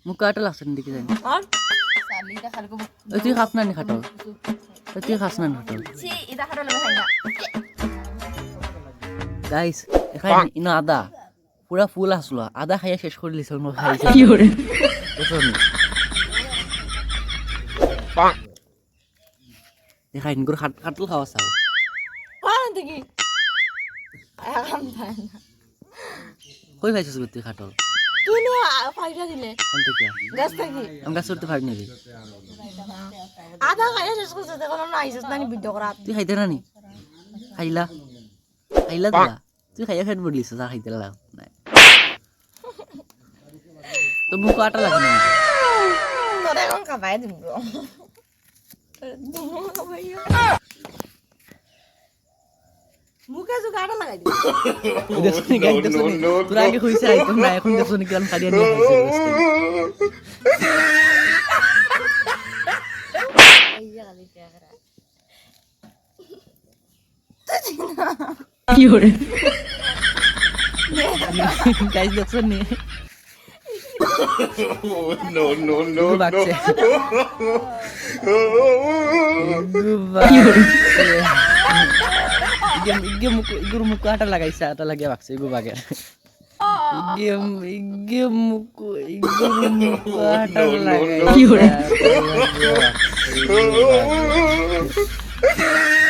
মুখে আটা লাগছে না দেখি জানি আর সালিটা খালকো তুই খাস না নি খাটল তুই খাস না খাটল ছি এটা খাটল আমি খাই না গাইস এখানে ইনা আদা পুরা ফুল আসলো আদা খাইয়া শেষ করে লিছ মই খাইছি কি করে দেখাই নিগর খাটল খাওয়া চাও কোন থেকে আরাম তাই না কই খাইছিস তুই খাটল তুই না ফাইটা দিলে কোন থেকে গাছ থেকে আমি গাছ করতে পারি নাকি আধা খাইয়া শেষ করছে দেখো না আইসস না বিদ্য করা তুই খাইতে না নি খাইলা খাইলা দিলা তুই খাইয়া ফেট বলিস যা খাইতে লাগ নাই তো মুখ আটা লাগে না তোরে কোন খাবাই দিব মুখে জু গাড়া লাগাই দিবি দেখছ নি গাইতে শুনি তোর আগে কইছে আইতো না এখন দেখছ নি কাল খাইয়া নিয়ে খাইছে কি করে গাইস দেখছ নি No, no, no, বাকছে কি করে ইগুর মুখ আটা লাগাইছে আটা লাগিয়া বাকছে ইগু বাগে ইগুর মুখ আটা লাগাইছে কি করে no.